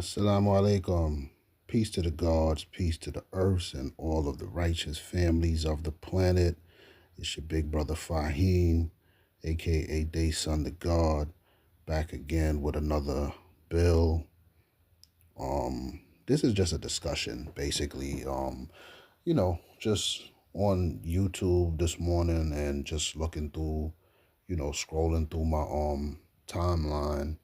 Assalamu alaikum. Peace to the gods, peace to the earths, and all of the righteous families of the planet. It's your big brother Fahim, aka Day Son the God, back again with another bill. This is just a discussion, basically. Just on YouTube this morning and just looking through, scrolling through my timeline,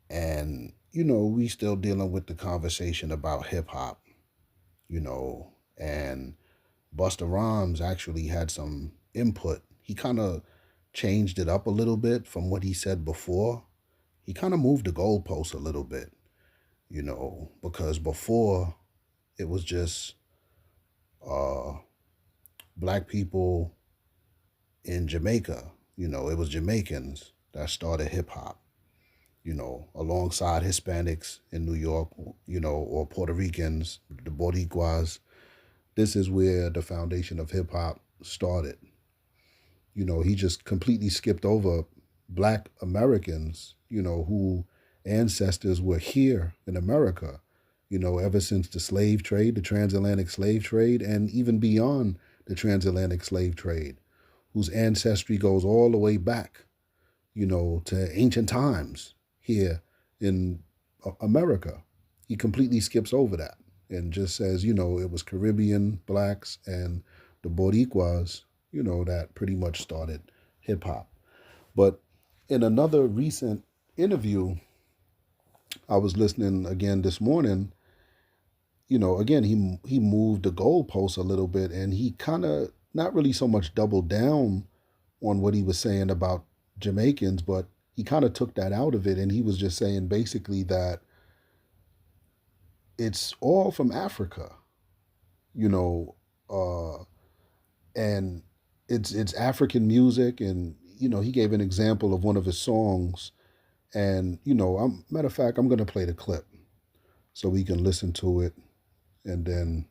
and we still dealing with the conversation about hip hop, you know, and Busta Rhymes actually had some input. He kind of changed it up a little bit from what he said before. He kind of moved the goalpost a little bit, because before it was just uh, black people in Jamaica. It was Jamaicans that started hip hop, alongside Hispanics in New York, or Puerto Ricans, the Boricuas. This is where the foundation of hip hop started. He just completely skipped over black Americans, who ancestors were here in America, ever since the slave trade, the transatlantic slave trade, and even beyond the transatlantic slave trade, whose ancestry goes all the way back, to ancient times here in America. He completely skips over that and just says, it was Caribbean blacks and the Boricuas, that pretty much started hip hop. But in another recent interview, I was listening again this morning. Again, he moved the goalpost a little bit, and he kind of not really so much doubled down on what he was saying about Jamaicans, but he kind of took that out of it, and he was just saying basically that it's all from Africa, you know, uh, and it's African music, and he gave an example of one of his songs, and matter of fact, I'm gonna play the clip so we can listen to it, and then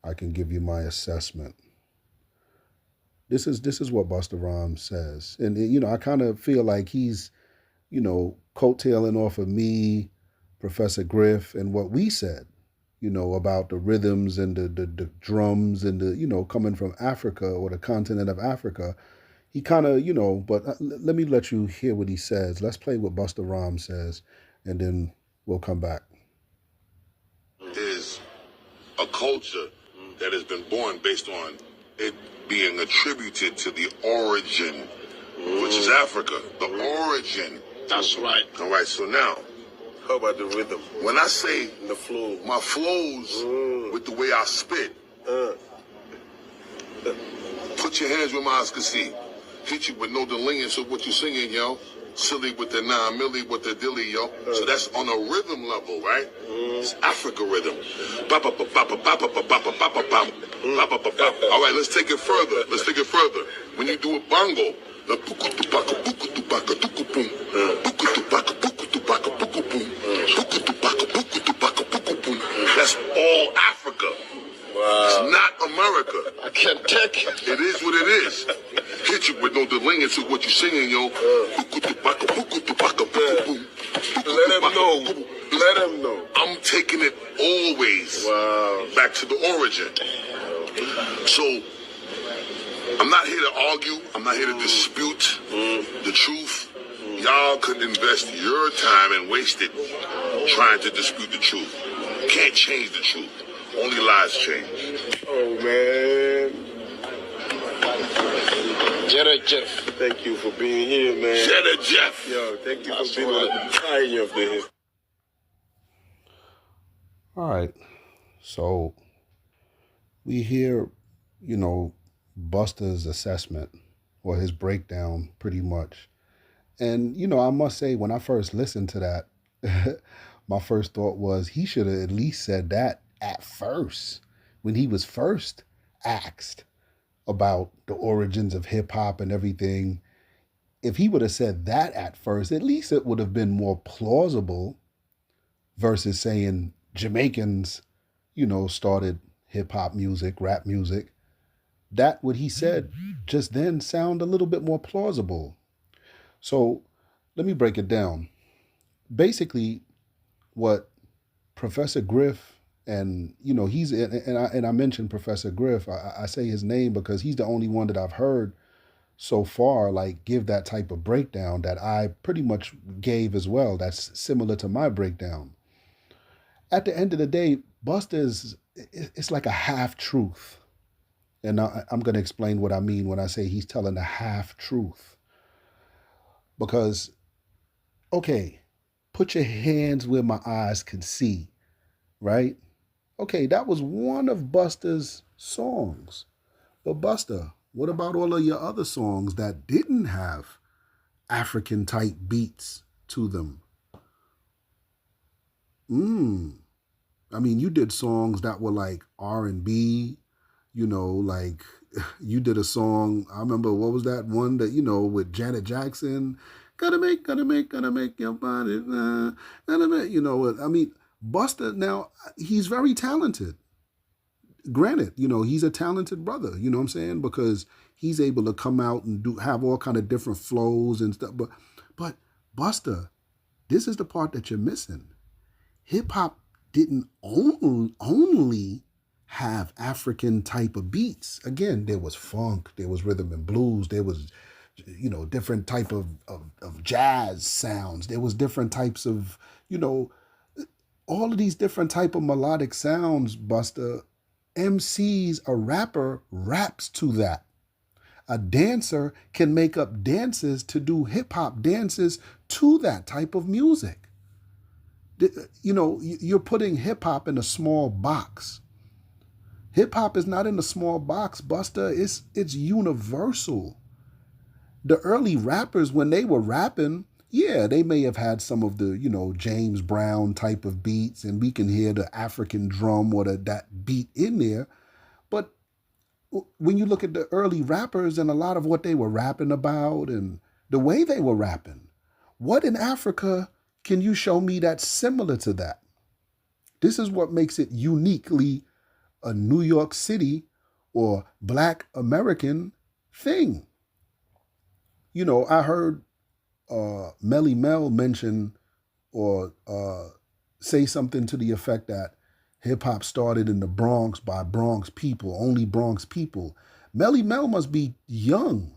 I can give you my assessment. This is what Busta Rhymes says, and I kind of feel like he's coattailing off of me, Professor Griff, and what we said, about the rhythms and the drums and the coming from Africa or the continent of Africa. He kind of but let me let you hear what he says. Let's play what Busta Rhymes says, and then we'll come back. Is a culture that has been born based on it being attributed to the origin, which is Africa. The origin. That's right. All right, so now, how about the rhythm? When I say the flow, my flows with the way I spit, put your hands where my eyes can see. Hit you with no delaying, so what you singing, yo? Silly with the 9 milli with the dilly, yo. So that's on a rhythm level, right? It's Africa rhythm. All right, let's take it further. When you do a bongo, that's all Africa. Wow. It's not America. I can't take it. It is what it is. Hit you with no delaying to what you singing, yo. Let him know. I'm taking it always back to the origin. So, I'm not here to argue. I'm not here to dispute the truth. Y'all could invest your time and waste it trying to dispute the truth. Can't change the truth. Only lies change. Oh, man. Jetta Jeff. Thank you for being here, man. Jetta Jeff. Yo, thank you for being on the pioneer of this. All right, so we hear, Busta's assessment or his breakdown pretty much. And, I must say, when I first listened to that, my first thought was he should have at least said that at first, when he was first asked about the origins of hip hop and everything. If he would have said that at first, at least it would have been more plausible versus saying Jamaicans, started hip hop music, rap music. That what he said just then sound a little bit more plausible. So let me break it down. Basically, what Professor Griff, and he's and I mentioned Professor Griff. I say his name because he's the only one that I've heard so far like give that type of breakdown that I pretty much gave as well. That's similar to my breakdown. At the end of the day, Buster is it's like a half truth. And I'm going to explain what I mean when I say he's telling a half truth. Because, okay, put your hands where my eyes can see, right? Okay, that was one of Buster's songs. But Buster, what about all of your other songs that didn't have African type beats to them? I mean, you did songs that were like R&B, like you did a song. I remember, what was that one that, with Janet Jackson? Gotta make your body, gotta make, I mean, Busta, now, he's very talented. Granted, he's a talented brother, you know what I'm saying? Because he's able to come out and have all kind of different flows and stuff. But Busta, this is the part that you're missing. Hip hop didn't only have African type of beats. Again, there was funk, there was rhythm and blues, there was, different type of jazz sounds. There was different types of, all of these different type of melodic sounds, Buster. MCs, a rapper raps to that. A dancer can make up dances to do hip hop dances to that type of music. You're putting hip hop in a small box. Hip hop is not in a small box, Buster. It's universal. The early rappers, when they were rapping, yeah, they may have had some of the, James Brown type of beats, and we can hear the African drum or that beat in there. But when you look at the early rappers and a lot of what they were rapping about and the way they were rapping, what in Africa can you show me that's similar to that? This is what makes it uniquely a New York City or Black American thing. I heard Melly Mel mention or say something to the effect that hip hop started in the Bronx by Bronx people, only Bronx people. Melly Mel must be young,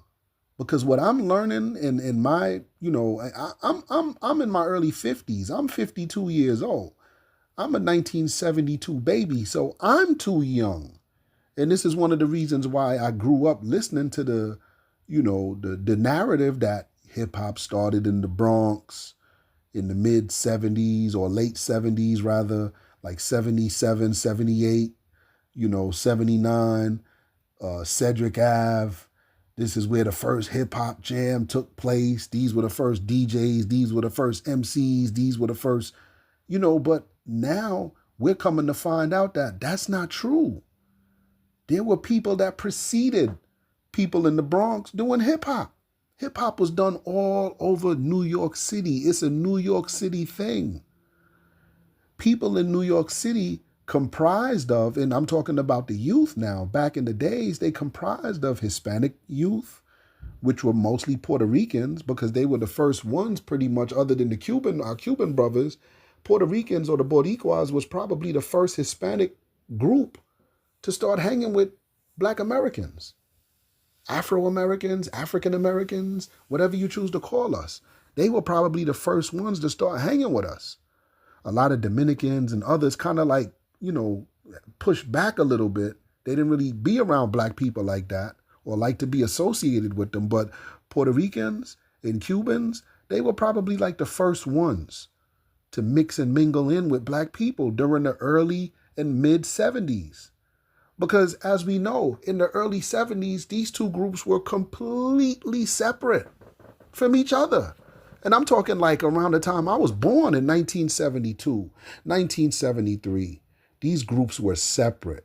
because what I'm learning in my, I'm in my early 50s. I'm 52 years old. I'm a 1972 baby, so I'm too young. And this is one of the reasons why I grew up listening to the narrative that hip hop started in the Bronx in the mid 70s or late 70s rather, like 77, 78, 79, Cedric Ave. This is where the first hip hop jam took place. These were the first DJs. These were the first MCs. These were the first, but now we're coming to find out that that's not true. There were people that preceded people in the Bronx doing hip hop. Hip hop was done all over New York City. It's a New York City thing. People in New York City comprised of, and I'm talking about the youth now, back in the days, they comprised of Hispanic youth, which were mostly Puerto Ricans, because they were the first ones pretty much, other than our Cuban brothers. Puerto Ricans or the Boricuas was probably the first Hispanic group to start hanging with Black Americans. Afro-Americans, African-Americans, whatever you choose to call us. They were probably the first ones to start hanging with us. A lot of Dominicans and others kind of like, pushed back a little bit. They didn't really be around Black people like that or like to be associated with them. But Puerto Ricans and Cubans, they were probably like the first ones to mix and mingle in with Black people during the early and mid 70s. Because as we know, in the early 70s, these two groups were completely separate from each other. And I'm talking like around the time I was born in 1972, 1973. These groups were separate.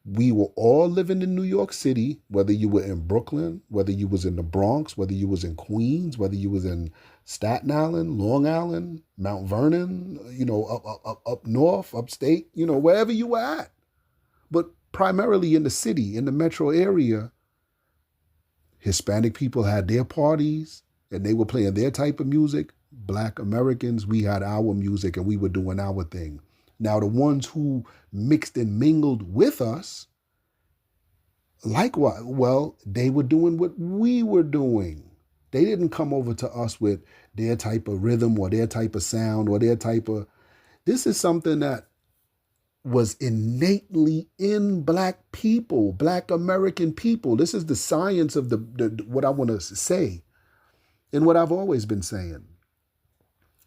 We were all living in New York City, whether you were in Brooklyn, whether you was in the Bronx, whether you was in Queens, whether you was in Staten Island, Long Island, Mount Vernon, up north, upstate, wherever you were at. But primarily in the city, in the metro area, Hispanic people had their parties and they were playing their type of music. Black Americans, we had our music and we were doing our thing. Now, the ones who mixed and mingled with us, likewise, well, they were doing what we were doing. They didn't come over to us with their type of rhythm or their type of sound or their type of. This is something that was innately in Black people, Black American people. This is the science of the what I want to say and what I've always been saying.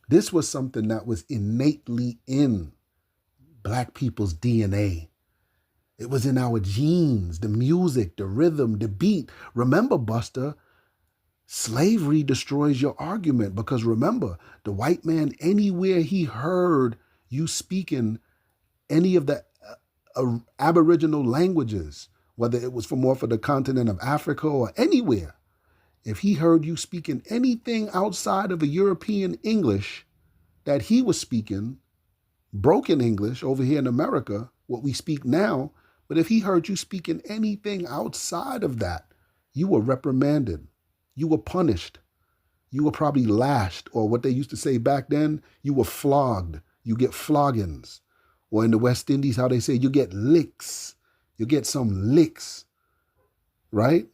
This was something that was innately in Black people's DNA. It was in our genes, the music, the rhythm, the beat. Remember, Buster, slavery destroys your argument because remember, the white man, anywhere he heard you speaking any of the Aboriginal languages, whether it was from more for the continent of Africa or anywhere, if he heard you speaking anything outside of a European English that he was speaking, broken English over here in America, what we speak now, but if he heard you speaking anything outside of that, you were reprimanded, you were punished, you were probably lashed, or what they used to say back then, you were flogged. You get floggings. Or in the West Indies, how they say you get licks. You get some licks, right?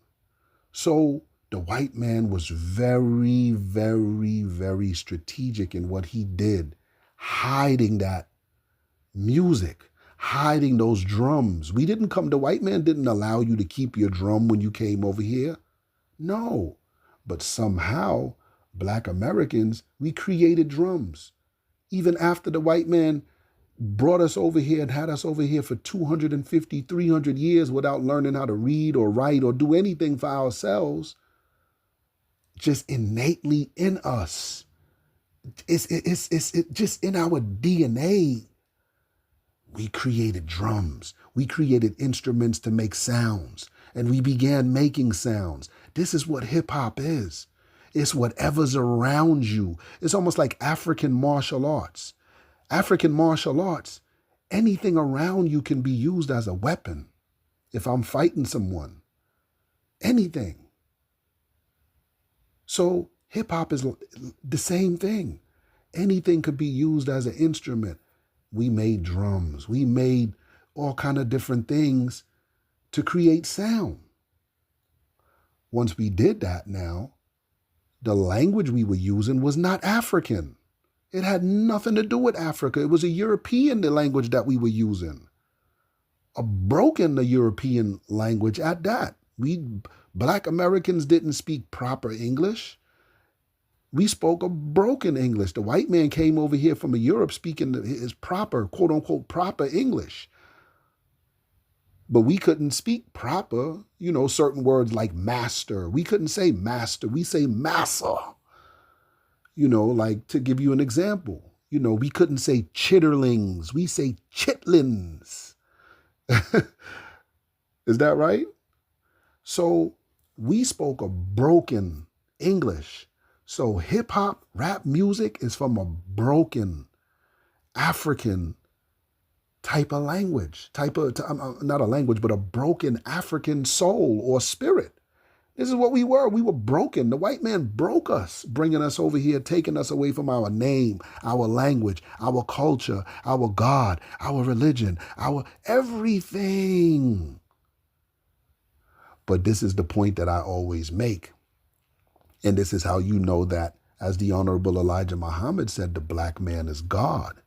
So the white man was very, very, very strategic in what he did, hiding that music, hiding those drums. The white man didn't allow you to keep your drum when you came over here. No, but somehow Black Americans, we created drums. Even after the white man brought us over here and had us over here for 250, 300 years without learning how to read or write or do anything for ourselves, just innately in us. It's just in our DNA. We created drums. We created instruments to make sounds. And we began making sounds. This is what hip hop is. It's whatever's around you. It's almost like African martial arts. African martial arts, anything around you can be used as a weapon. If I'm fighting someone, anything. So hip hop is the same thing. Anything could be used as an instrument. We made drums. We made all kind of different things to create sound. Once we did that now, the language we were using was not African. It had nothing to do with Africa. It was a European language that we were using. A broken European language at that. Black Americans didn't speak proper English. We spoke a broken English. The white man came over here from Europe speaking his proper, quote unquote, proper English. But we couldn't speak proper, certain words like master. We couldn't say master. We say massa. Like to give you an example, we couldn't say chitterlings. We say chitlins. Is that right? So we spoke a broken English. So hip hop, rap music is from a broken African type of language, not a language, but a broken African soul or spirit. This is what we were. We were broken. The white man broke us, bringing us over here, taking us away from our name, our language, our culture, our God, our religion, our everything. But this is the point that I always make. And this is how you know that, as the Honorable Elijah Muhammad said, the black man is God.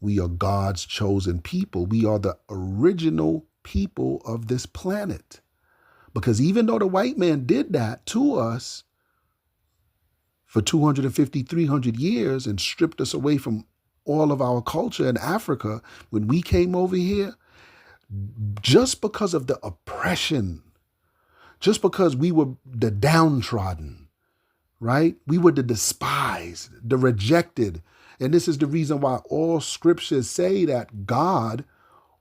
We are God's chosen people. We are the original people of this planet. Because even though the white man did that to us for 250, 300 years and stripped us away from all of our culture in Africa, when we came over here, just because of the oppression, just because we were the downtrodden, right? We were the despised, the rejected. And this is the reason why all scriptures say that God,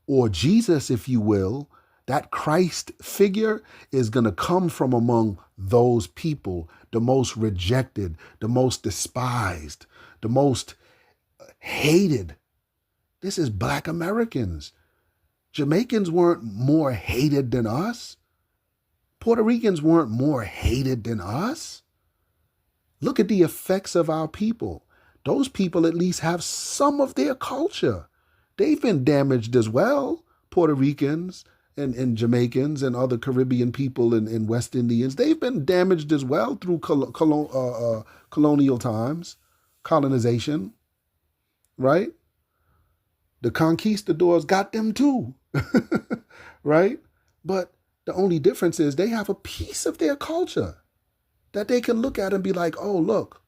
or Jesus, if you will, that Christ figure is going to come from among those people, the most rejected, the most despised, the most hated. This is Black Americans. Jamaicans weren't more hated than us. Puerto Ricans weren't more hated than us. Look at the effects of our people. Those people at least have some of their culture. They've been damaged as well. Puerto Ricans and Jamaicans and other Caribbean people and West Indians, they've been damaged as well through colonial times, colonization, right? The conquistadors got them too, right? But the only difference is they have a piece of their culture that they can look at and be like, oh, look,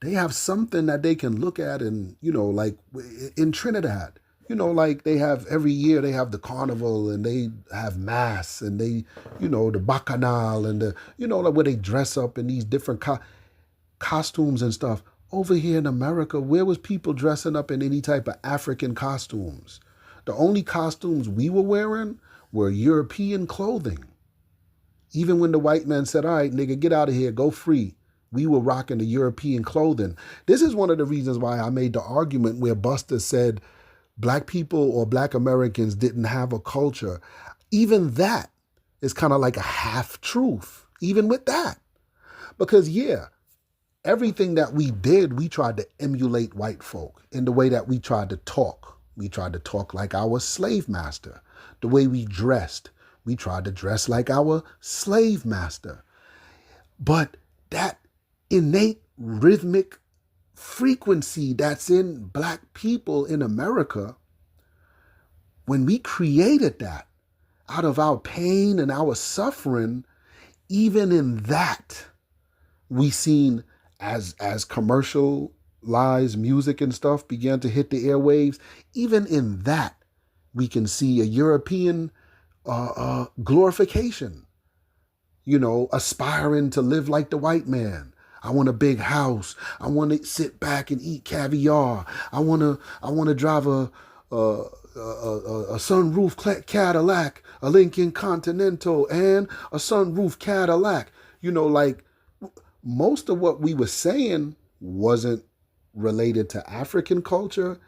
they have something that they can look at and, like in Trinidad, like they have every year they have the carnival and they have mass and they, the bacchanal and the, like where they dress up in these different costumes and stuff. Over here in America, where was people dressing up in any type of African costumes? The only costumes we were wearing were European clothing. Even when the white man said, all right, nigga, get out of here, go free, we were rocking the European clothing. This is one of the reasons why I made the argument where Busta said black people or black Americans didn't have a culture. Even that is kind of like a half truth, even with that. Because yeah, everything that we did, we tried to emulate white folk in the way that we tried to talk. We tried to talk like our slave master. The way we dressed, we tried to dress like our slave master. But that innate rhythmic frequency that's in black people in America, when we created that out of our pain and our suffering, even in that, we seen as commercialized music and stuff began to hit the airwaves, even in that, we can see a European glorification, aspiring to live like the white man. I want a big house. I want to sit back and eat caviar. I want to drive a sunroof Cadillac, a Lincoln Continental, and a sunroof Cadillac. Like most of what we were saying wasn't related to African culture,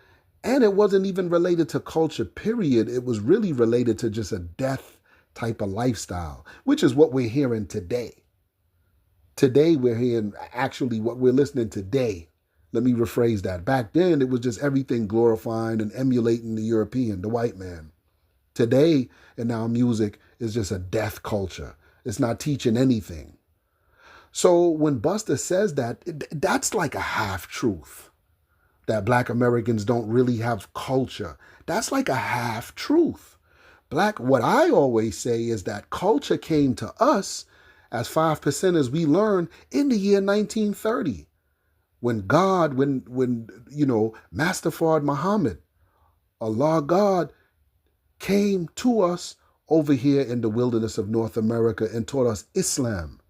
and it wasn't even related to culture, period. It was really related to just a death type of lifestyle, which is what we're hearing today. Today, we're hearing actually what we're listening today. Let me rephrase that. Back then, it was just everything glorifying and emulating the European, the white man. Today, in our music, is just a death culture. It's not teaching anything. So when Busta says that, that's like a half truth. That black Americans don't really have culture. That's like a half truth. What I always say is that culture came to us as 5% as we learned in the year 1930. When Master Fard Muhammad, Allah God, came to us over here in the wilderness of North America and taught us Islam.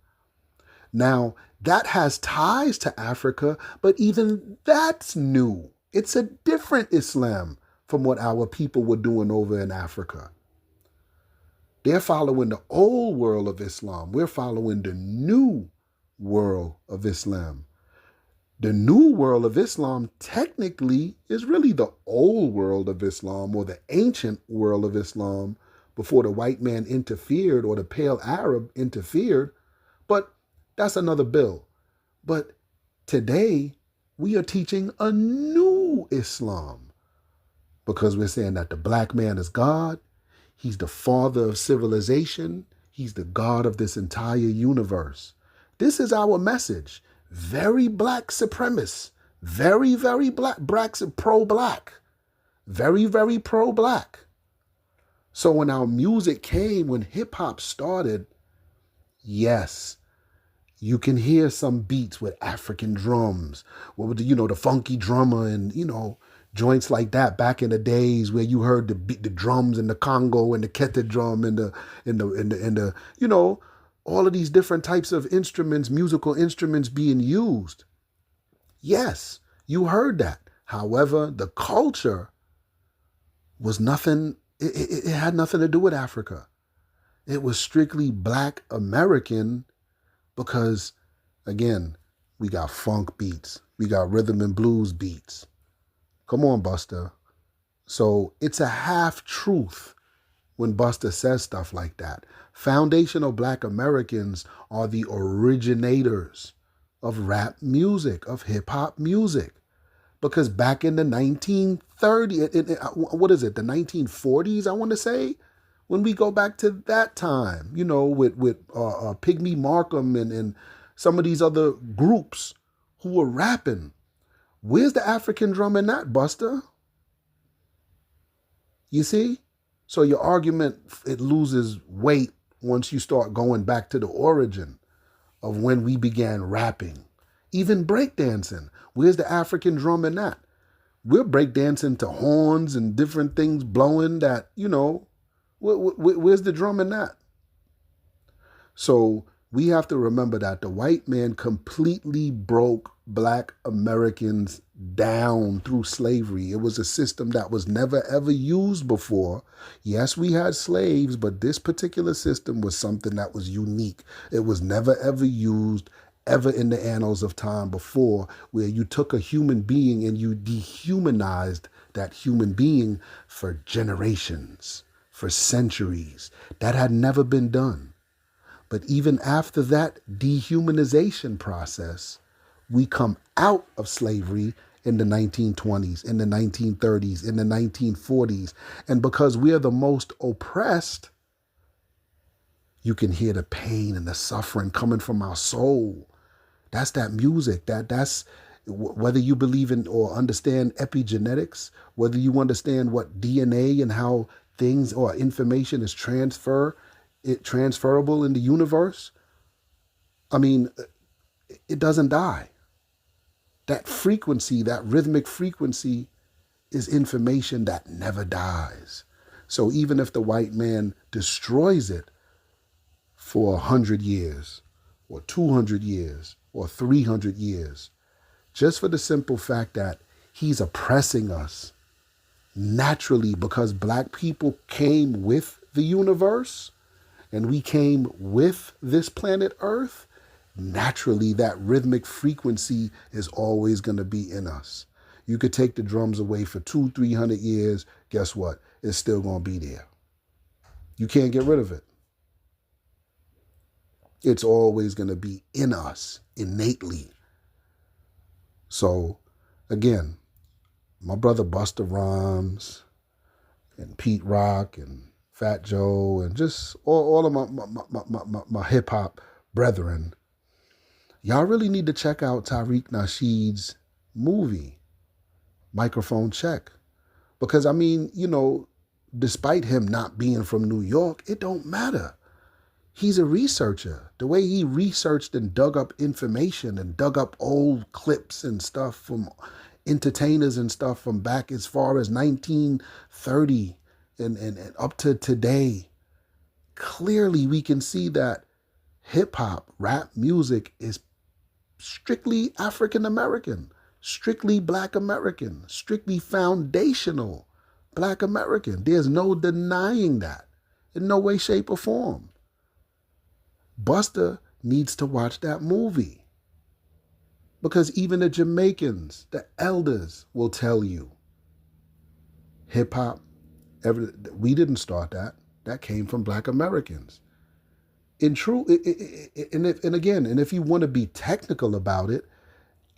Now, that has ties to Africa, but even that's new. It's a different Islam from what our people were doing over in Africa. They're following the old world of Islam. We're following the new world of Islam. The new world of Islam technically is really the old world of Islam, or the ancient world of Islam before the white man interfered or the pale Arab interfered. But that's another bill. But today, we are teaching a new Islam because we're saying that the black man is God. He's the father of civilization. He's the God of this entire universe. This is our message. Very black supremacist. Very, very black, pro-black. Very, very pro-black. So when our music came, when hip-hop started, yes, you can hear some beats with African drums. What would the funky drummer and, joints like that back in the days where you heard the drums and the Congo and the kete drum and the all of these different types of instruments, musical instruments being used. Yes, you heard that. However, the culture was nothing, it had nothing to do with Africa. It was strictly black American because, again, we got funk beats. We got rhythm and blues beats. Come on, Busta. So it's a half truth when Busta says stuff like that. Foundational black Americans are the originators of rap music, of hip hop music. Because back in the 1930s, what is it, the 1940s, I want to say, when we go back to that time, with Pygmy Markham and some of these other groups who were rapping. Where's the African drum in that, Buster? You see? So your argument, it loses weight once you start going back to the origin of when we began rapping. Even breakdancing. Where's the African drum in that? We're breakdancing to horns and different things blowing that, where's the drum in that? So we have to remember that the white man completely broke black Americans down through slavery. It was a system that was never ever used before. Yes, we had slaves, but this particular system was something that was unique. It was never ever used ever in the annals of time before, where you took a human being and you dehumanized that human being for generations, for centuries. That had never been done. But even after that dehumanization process, we come out of slavery in the 1920s, in the 1930s, in the 1940s. And because we are the most oppressed, you can hear the pain and the suffering coming from our soul. That's that music. That's whether you believe in or understand epigenetics, whether you understand what DNA and how things or information is transferable in the universe. I mean, it doesn't die. That frequency, that rhythmic frequency, is information that never dies. So even if the white man destroys it for 100 years or 200 years or 300 years, just for the simple fact that he's oppressing us naturally, because black people came with the universe and we came with this planet Earth, naturally that rhythmic frequency is always going to be in us. You could take the drums away for 200-300 years. Guess what? It's still going to be there. You can't get rid of it. It's always going to be in us innately. So, again, my brother Busta Rhymes and Pete Rock and Fat Joe and just all of my hip hop brethren, y'all really need to check out Tariq Nasheed's movie, Microphone Check. Because, I mean, despite him not being from New York, it don't matter. He's a researcher. The way he researched and dug up information and dug up old clips and stuff from entertainers and stuff from back as far as 1930 and up to today, clearly we can see that hip-hop, rap music is strictly African American, strictly Black American, strictly foundational Black American. There's no denying that in no way, shape, or form. Buster needs to watch that movie, because even the Jamaicans, the elders, will tell you hip-hop, we didn't start that. That came from Black Americans. And if you want to be technical about it,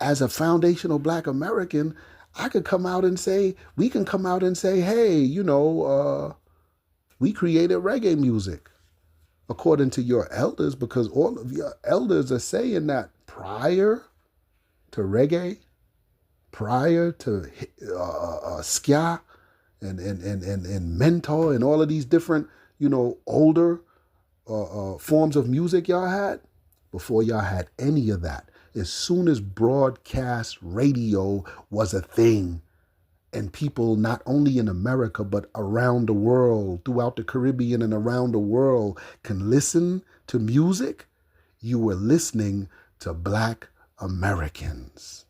as a foundational Black American, we can come out and say, hey, we created reggae music, according to your elders, because all of your elders are saying that prior to reggae, prior to ska and mentor and all of these different, older forms of music y'all had, before y'all had any of that, as soon as broadcast radio was a thing, and people not only in America, but around the world, throughout the Caribbean and around the world, can listen to music, you were listening to Black Americans.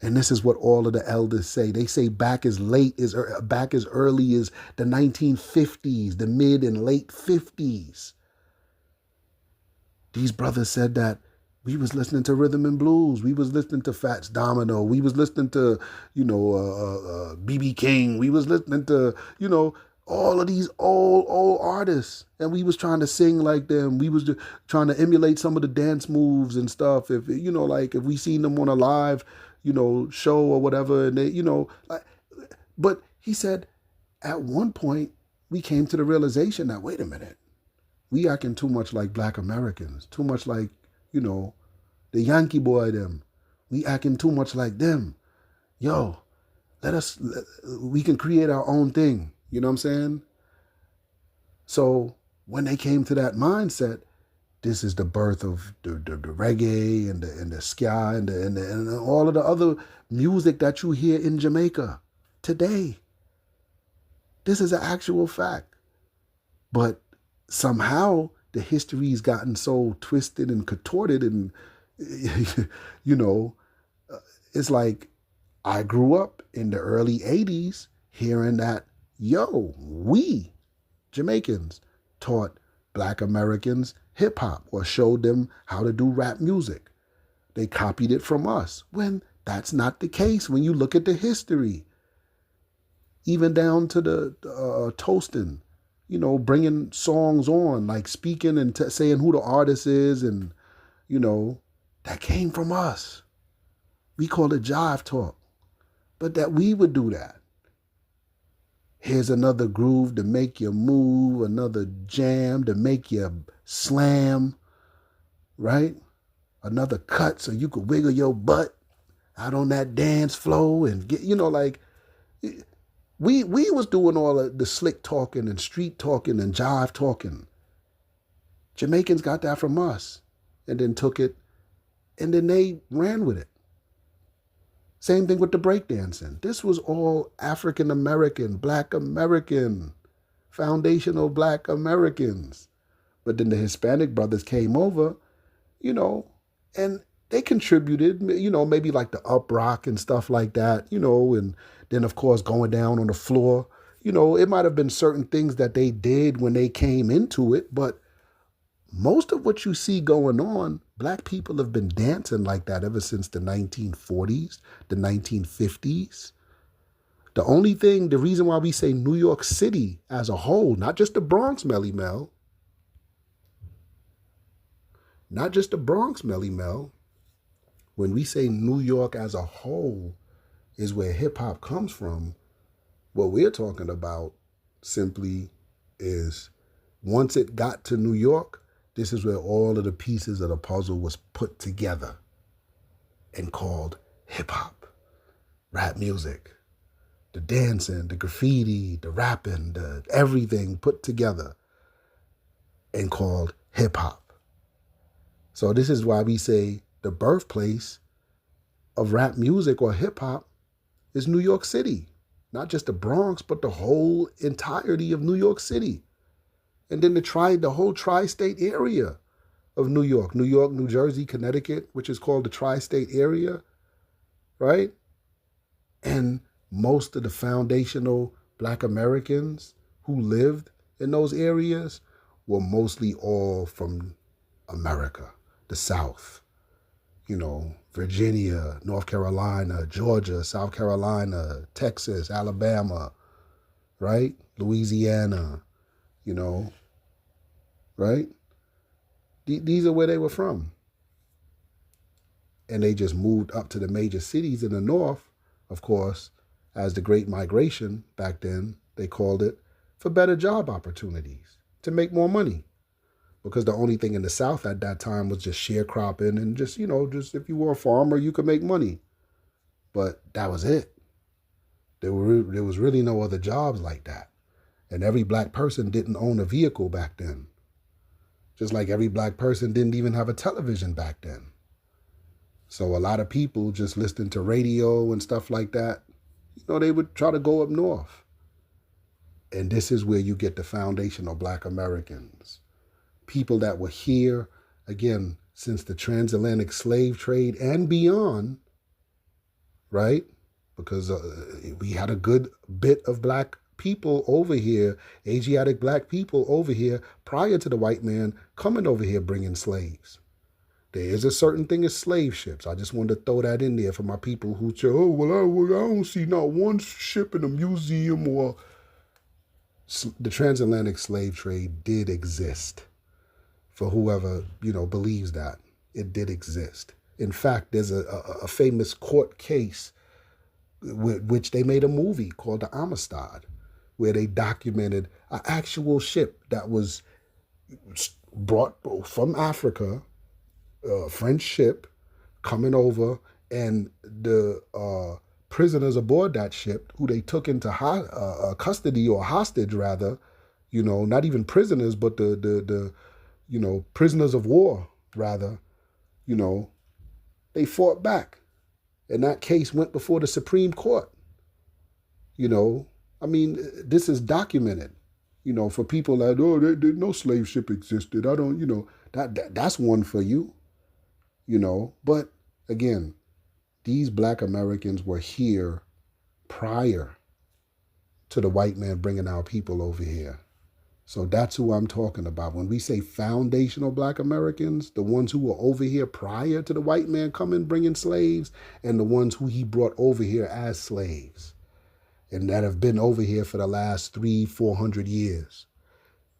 And this is what all of the elders say. They say back as early as the 1950s, the mid and late 50s. These brothers said that we was listening to rhythm and blues. We was listening to Fats Domino. We was listening to, B.B. King. We was listening to, all of these old artists. And we was trying to sing like them. We was trying to emulate some of the dance moves and stuff. If we seen them on a live, show or whatever, and they, but he said at one point we came to the realization that, wait a minute, we acting too much like Black Americans, too much like, the Yankee boy them. We acting too much like them. Yo, we can create our own thing. You know what I'm saying? So when they came to that mindset, this is the birth of the reggae and the ska and all of the other music that you hear in Jamaica today. This is an actual fact. But somehow the history's gotten so twisted and contorted, and it's like I grew up in the early 80s hearing that, we Jamaicans taught Black Americans hip hop or showed them how to do rap music. They copied it from us, when that's not the case when you look at the history. Even down to the toasting, bringing songs on, like speaking and saying who the artist is, and, that came from us. We call it jive talk, but that we would do that. Here's another groove to make you move, another jam to make you slam, right? Another cut so you could wiggle your butt out on that dance floor and get, we was doing all of the slick talking and street talking and jive talking. Jamaicans got that from us and then took it, and then they ran with it. Same thing with the breakdancing. This was all African American, Black American, foundational Black Americans. But then the Hispanic brothers came over, and they contributed, maybe like the up rock and stuff like that, and then of course going down on the floor. It might have been certain things that they did when they came into it, but most of what you see going on, Black people have been dancing like that ever since the 1940s, the 1950s. The reason why we say New York City as a whole, not just the Bronx, Melly Mel, not just the Bronx, Melly Mel, when we say New York as a whole is where hip hop comes from, what we're talking about simply is once it got to New York, this is where all of the pieces of the puzzle was put together and called hip hop, rap music, the dancing, the graffiti, the rapping, the everything put together and called hip hop. So this is why we say the birthplace of rap music or hip hop is New York City. Not just the Bronx, but the whole entirety of New York City. And then the whole tri-state area of New York, New Jersey, Connecticut, which is called the tri-state area, right? And most of the foundational Black Americans who lived in those areas were mostly all from America, the South, Virginia, North Carolina, Georgia, South Carolina, Texas, Alabama, right? Louisiana, right? These are where they were from. And they just moved up to the major cities in the North, of course, as the Great Migration back then, they called it, for better job opportunities, to make more money. Because the only thing in the South at that time was just sharecropping and just if you were a farmer, you could make money. But that was it. There was really no other jobs like that. And every Black person didn't own a vehicle back then. Just like every Black person didn't even have a television back then. So a lot of people just listened to radio and stuff like that. They would try to go up north. And this is where you get the foundational Black Americans. People that were here, again, since the transatlantic slave trade and beyond, right? Because we had a good bit of Black people over here, Asiatic Black people over here, prior to the white man coming over here bringing slaves. There is a certain thing as slave ships. I just wanted to throw that in there for my people who say, oh, well, I don't see not one ship in a museum. Or the transatlantic slave trade did exist. For whoever, believes that. It did exist. In fact, there's a famous court case which they made a movie called The Amistad, where they documented an actual ship that was brought from Africa, a French ship coming over, and the prisoners aboard that ship, who they took into custody or hostage rather, not even prisoners, but the prisoners of war rather, you know, they fought back, and that case went before the Supreme Court. You know, I mean, this is documented. For people that no slave ship existed. I don't, that's one for you. But again, these black Americans were here prior to the white man bringing our people over here. So that's who I'm talking about. When we say foundational black Americans, the ones who were over here prior to the white man coming bringing slaves, and the ones who he brought over here as slaves, and that have been over here for the last 300-400 years.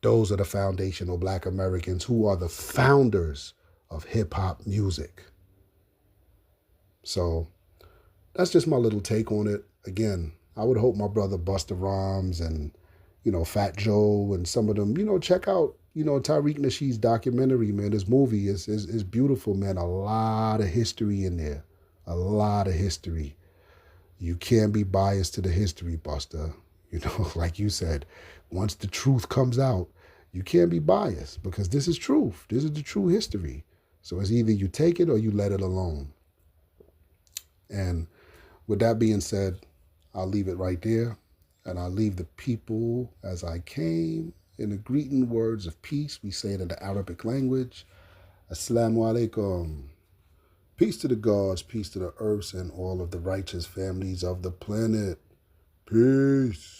Those are the foundational black Americans who are the founders of hip hop music. So that's just my little take on it. Again, I would hope my brother Busta Rhymes and Fat Joe and some of them, check out, Tariq Nasheed's documentary, man. This movie is beautiful, man. A lot of history in there. A lot of history. You can't be biased to the history, Busta. Like you said, once the truth comes out, you can't be biased because this is truth. This is the true history. So it's either you take it or you let it alone. And with that being said, I'll leave it right there. And I'll leave the people as I came in the greeting words of peace. We say it in the Arabic language. Assalamu alaikum. Peace to the gods, peace to the earths, and all of the righteous families of the planet. Peace.